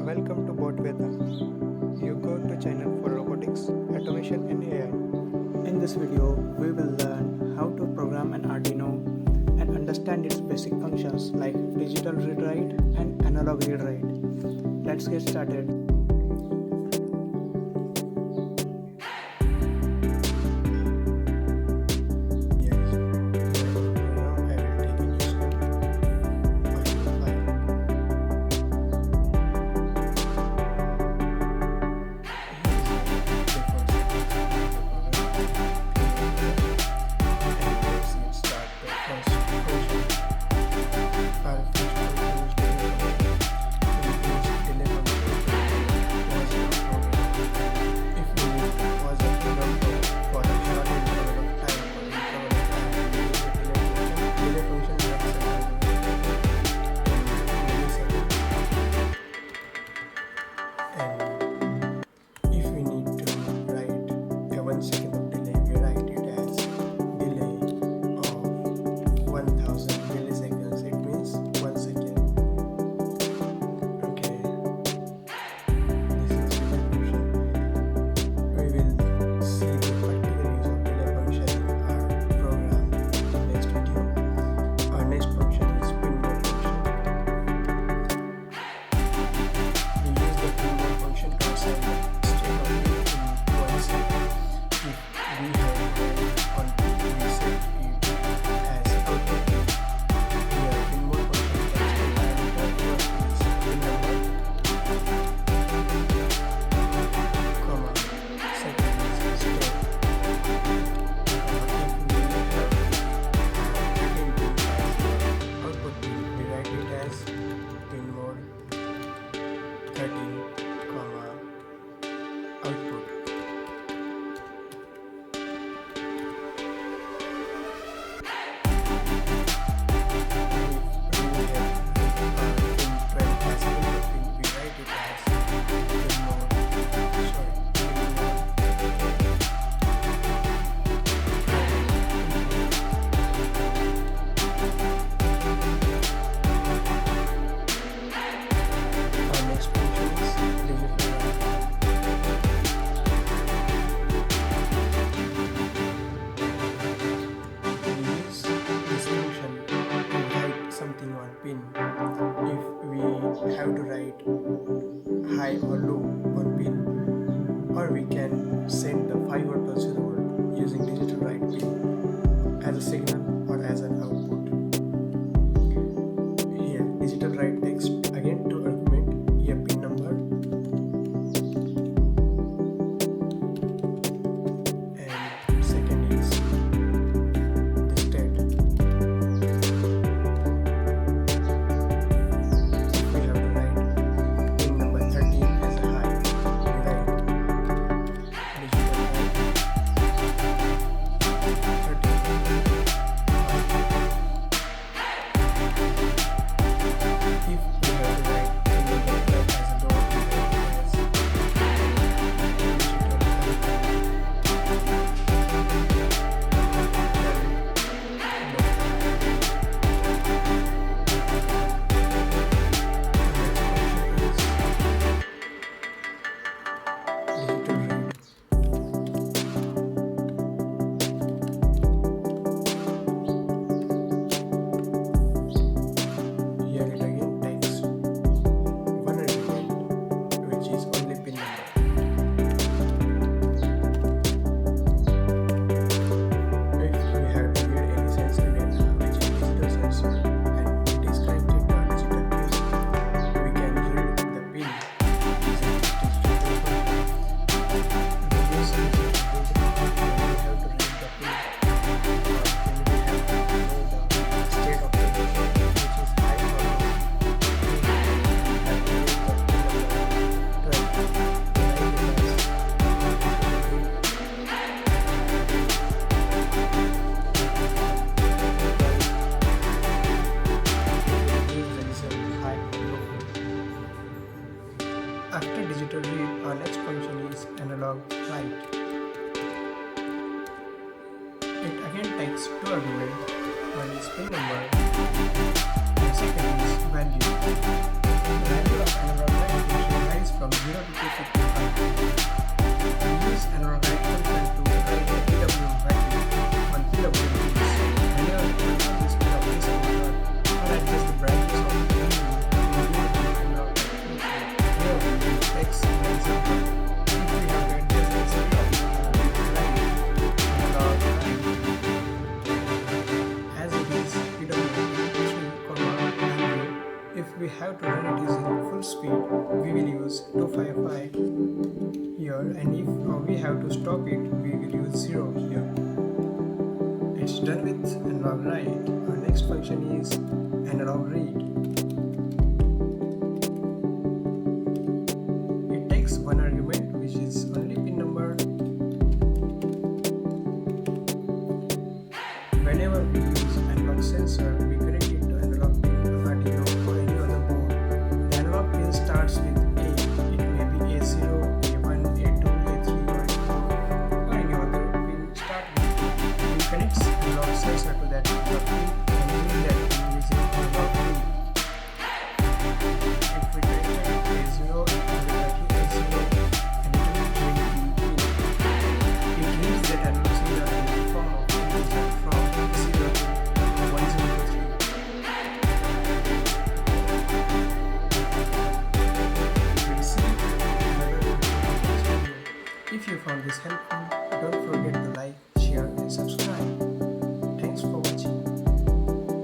Welcome to Bot Veda, your go-to channel for robotics, automation and AI. In this video, we will learn how to program an Arduino and understand its basic functions like digital read-write and analog read-write. Let's get started. Have to write high or low on pin, or we can send the 5 volt or 0 volt using digitalWrite pin as a signal or as an output. Here digitalWrite takes again to argument a pin number and second is the state. After digital read, our next function is analogWrite. It again takes two arguments, one is pin number and second is value. The value of analogWrite speed, we will use 255 here, and if we have to stop it, we will use 0 here. It's done with analogWrite. Our next function is analogRead. It takes one argument, which is only pin number. Whenever we use analog sensor, we connect it to analog pin Arduino or any other board. The analog pin starts with A. It may be A0, A1, A2, A3, or A4, or any other pin start with A. We connect analog sensor to that analog pin and read that pin using analog read. If we connect A0, it will be A0 and it will be pin. It reads that analog signal in the form of integer from 0 to 103. We will see another video. If you found this helpful,